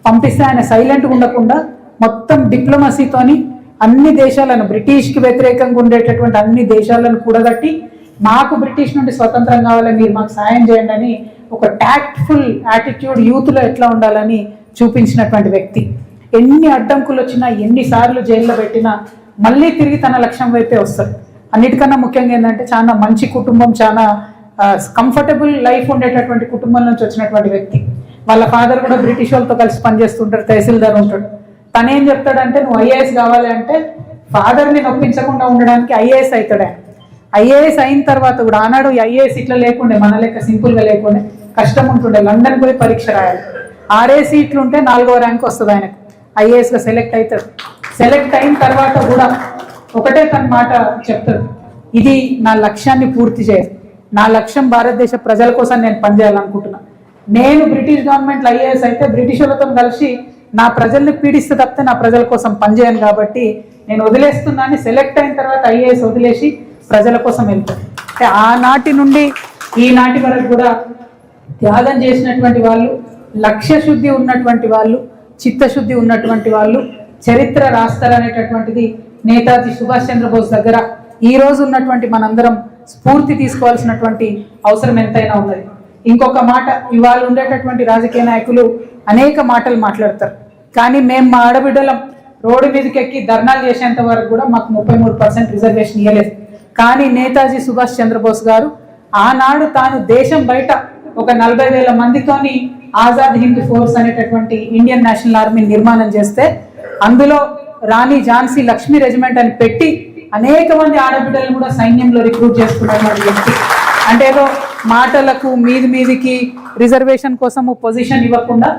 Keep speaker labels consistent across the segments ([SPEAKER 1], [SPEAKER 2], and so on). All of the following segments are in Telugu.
[SPEAKER 1] పంపిస్తే ఆయన సైలెంట్గా ఉండకుండా మొత్తం డిప్లొమసీతోని అన్ని దేశాలను బ్రిటిష్కి వ్యతిరేకంగా ఉండేటటువంటి అన్ని దేశాలను కూడగట్టి మాకు బ్రిటిష్ నుండి స్వతంత్రం కావాలి, మీరు మాకు సాయం చేయండి అని ఒక టాక్ట్ఫుల్ యాటిట్యూడ్ యూత్లో ఎట్లా ఉండాలని చూపించినటువంటి వ్యక్తి. ఎన్ని అడ్డంకులు వచ్చినా ఎన్నిసార్లు జైల్లో పెట్టినా మళ్ళీ తిరిగి తన లక్ష్యం వైపే వస్తారు. అన్నిటికన్నా ముఖ్యంగా ఏంటంటే చాలా మంచి కుటుంబం, చాలా కంఫర్టబుల్ లైఫ్ ఉండేటటువంటి కుటుంబం నుంచి వచ్చినటువంటి వ్యక్తి. వాళ్ళ ఫాదర్ కూడా బ్రిటిష్ వాళ్ళతో కలిసి పనిచేస్తుంటారు, తహసీల్దార్ ఉంటాడు. తనేం చెప్తాడంటే నువ్వు ఐఏఎస్ కావాలి అంటే ఫాదర్ని నొప్పించకుండా ఉండడానికి ఐఏఎస్ అవుతాడు. ఐఏఎస్ అయిన తర్వాత కూడా ఆనాడు ఐఏఎస్ ఇట్లా లేకుండే, మన లెక్క సింపుల్గా లేకుండే, కష్టం ఉంటుండే. లండన్ పోయి పరీక్ష రాయాలి. 6 సీట్లు ఉంటే 4వ ర్యాంక్ వస్తుంది ఆయనకు. ఐఏఎస్గా సెలెక్ట్ అవుతాడు. సెలెక్ట్ అయిన తర్వాత కూడా ఒకటే తన మాట చెప్తాడు, ఇది నా లక్ష్యాన్ని పూర్తి చేయదు, నా లక్ష్యం భారతదేశ ప్రజల కోసం నేను పనిచేయాలనుకుంటున్నా. నేను బ్రిటిష్ గవర్నమెంట్లో ఐఏఎస్ అయితే బ్రిటిష్ వాళ్ళతో కలిసి నా ప్రజల్ని పీడిస్తే తప్పితే నా ప్రజల కోసం పనిచేయను, కాబట్టి నేను వదిలేస్తున్నాను. సెలెక్ట్ అయిన తర్వాత ఐఏఎస్ వదిలేసి ప్రజల కోసం వెళ్తాను. అంటే ఆనాటి నుండి ఈనాటి వరకు కూడా త్యాగం చేసినటువంటి వాళ్ళు, లక్ష్య శుద్ధి ఉన్నటువంటి వాళ్ళు, చిత్తశుద్ధి ఉన్నటువంటి వాళ్ళు చరిత్ర రాస్తారనేటటువంటిది నేతాజీ సుభాష్ చంద్రబోస్ దగ్గర ఈ రోజు ఉన్నటువంటి మనందరం స్ఫూర్తి తీసుకోవాల్సినటువంటి అవసరం ఎంతైనా ఉన్నది. ఇంకొక మాట, ఇవాళ ఉండేటటువంటి రాజకీయ నాయకులు అనేక మాటలు మాట్లాడతారు, కానీ మేము మా ఆడబిడ్డలం రోడ్డు మీదకి ఎక్కి ధర్నాలు చేసేంత వరకు కూడా మాకు 33% రిజర్వేషన్ ఇవ్వలేదు. కానీ నేతాజీ సుభాష్ చంద్రబోస్ గారు ఆనాడు తాను దేశం బయట ఒక 40,000 మందితోని ఆజాద్ హింద్ ఫోర్స్ అనేటటువంటి ఇండియన్ నేషనల్ ఆర్మీని నిర్మాణం చేస్తే అందులో రాణి ఝాన్సీ లక్ష్మీ రెజిమెంట్ అని పెట్టి అనేక మంది ఆడబిడ్డలను కూడా సైన్యంలో రిక్రూట్ చేసుకున్నటువంటి వ్యక్తి. అంటే ఏదో మాటలకు మీదికి రిజర్వేషన్ కోసము పొజిషన్ ఇవ్వకుండా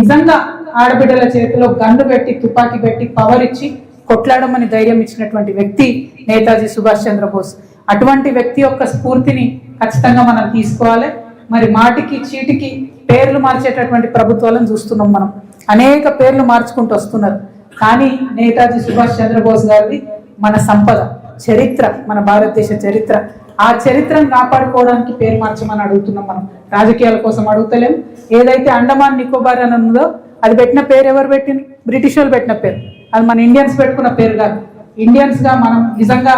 [SPEAKER 1] నిజంగా ఆడబిడ్డల చేతిలో గన్ను పెట్టి తుపాకీ పెట్టి పవర్ ఇచ్చి కొట్లాడమని ధైర్యం ఇచ్చినటువంటి వ్యక్తి నేతాజీ సుభాష్ చంద్రబోస్. అటువంటి వ్యక్తి యొక్క స్ఫూర్తిని ఖచ్చితంగా మనం తీసుకోవాలి. మరి మాటికి చీటికి పేర్లు మార్చేటటువంటి ప్రభుత్వాలను చూస్తున్నాం మనం. అనేక పేర్లు మార్చుకుంటూ వస్తున్నారు. కానీ నేతాజీ సుభాష్ చంద్రబోస్ గారిది మన సంపద, చరిత్ర, మన భారతదేశ చరిత్ర. ఆ చరిత్రను కాపాడుకోవడానికి పేరు మార్చమని అడుగుతున్నాం మనం. రాజకీయాల కోసం అడుగుతలేము. ఏదైతే అండమాన్ నికోబార్ అని ఉందో అది పెట్టిన పేరు ఎవరు పెట్టింది? బ్రిటిష్ వాళ్ళు పెట్టిన పేరు. అది మన ఇండియన్స్ పెట్టుకున్న పేరు కాదు. ఇండియన్స్గా మనం నిజంగా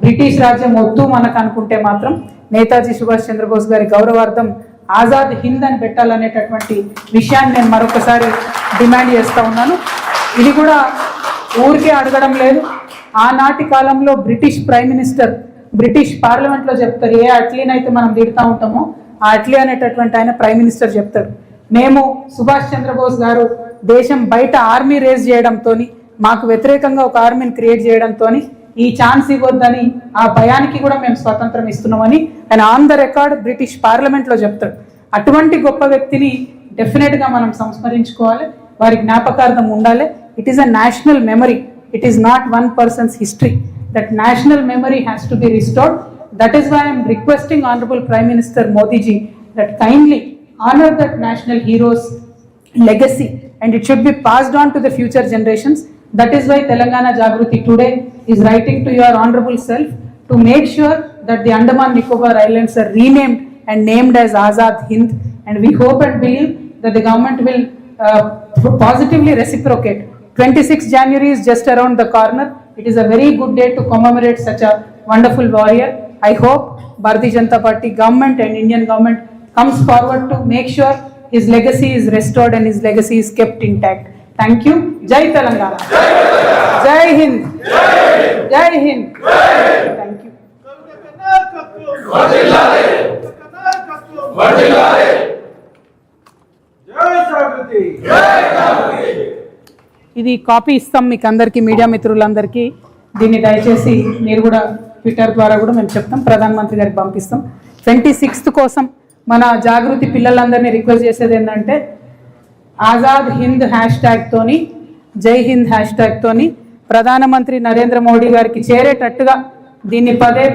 [SPEAKER 1] బ్రిటిష్ రాజ్యం వద్దు మనకు అనుకుంటే మాత్రం నేతాజీ సుభాష్ చంద్రబోస్ గారి గౌరవార్థం ఆజాద్ హింద్ అని పెట్టాలనేటటువంటి విషయాన్ని నేను మరొకసారి డిమాండ్ చేస్తూ ఉన్నాను. ఇది కూడా ఊరికే అడగడం లేదు. ఆనాటి కాలంలో బ్రిటిష్ ప్రైమ్ మినిస్టర్ బ్రిటిష్ పార్లమెంట్లో చెప్తారు, ఏ అట్లీనైతే మనం తిడుతూ ఉంటామో ఆ అట్లీ అనేటటువంటి ఆయన ప్రైమ్ మినిస్టర్ చెప్తాడు, మేము సుభాష్ చంద్రబోస్ గారు దేశం బయట ఆర్మీ రేజ్ చేయడంతో, మాకు వ్యతిరేకంగా ఒక ఆర్మీని క్రియేట్ చేయడంతో ఈ ఛాన్స్ ఇవ్వద్దని, ఆ భయానికి కూడా మేము స్వతంత్రం ఇస్తున్నామని ఆయన ఆన్ ద రికార్డ్ బ్రిటిష్ పార్లమెంట్లో చెప్తాడు. అటువంటి గొప్ప వ్యక్తిని డెఫినెట్గా మనం సంస్మరించుకోవాలి, వారి జ్ఞాపకార్థం ఉండాలి. It is a national memory, it is not one persons history. That national memory has to be restored. That is why I am requesting Honorable Prime Minister Modi ji that kindly honor that national hero's legacy and it should be passed on to the future generations. That is why Telangana Jagruti today is writing to your honorable self to make sure that the Andaman Nicobar Islands are renamed and named as Azad Hind, and we hope and believe that the government will positively reciprocate. 26 January is just around the corner. It is a very good day to commemorate such a wonderful warrior. I hope Bharatiya Janata Party government and Indian government comes forward to make sure his legacy is restored and his legacy is kept intact. Thank you. Jai Telangana. Jai Hind. Jai Hind. Thank you. ఇది కాపీ ఇస్తాం మీకు అందరికీ, మీడియా మిత్రులందరికీ. దీన్ని దయచేసి మీరు కూడా ట్విట్టర్ ద్వారా కూడా మేము చెప్తాం, ప్రధానమంత్రి గారికి పంపిస్తాం. 26th కోసం మన జాగృతి పిల్లలందరినీ రిక్వెస్ట్ చేసేది ఏంటంటే ఆజాద్ హింద్ #తోని, జై హింద్ #తోని ప్రధానమంత్రి నరేంద్ర మోడీ గారికి చేరేటట్టుగా దీన్ని పదే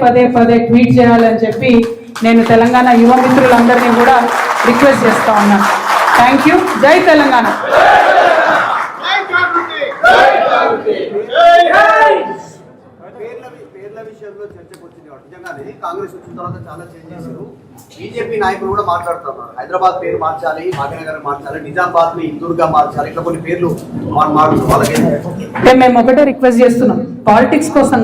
[SPEAKER 1] ట్వీట్ చేయాలని చెప్పి నేను తెలంగాణ యువ మిత్రులందరినీ కూడా రిక్వెస్ట్ చేస్తా ఉన్నాను. Thank you. జై తెలంగాణ.
[SPEAKER 2] పేర్ల విషయంలో చర్చకు వచ్చింది కాబట్టి నిజంగానే కాంగ్రెస్ వచ్చిన తర్వాత చాలా చేంజ్ చేశారు. బీజేపీ నాయకులు కూడా మాట్లాడుతున్నారు, హైదరాబాద్ పేరు మార్చాలి, భాగ్యనగర్ మార్చాలి, నిజామాబాద్ ని ఇందూరుగా మార్చాలి, ఇట్లా కొన్ని పేర్లు వాళ్ళకి
[SPEAKER 1] మేము ఒకటే రిక్వెస్ట్ చేస్తున్నాం, పాలిటిక్స్ కోసం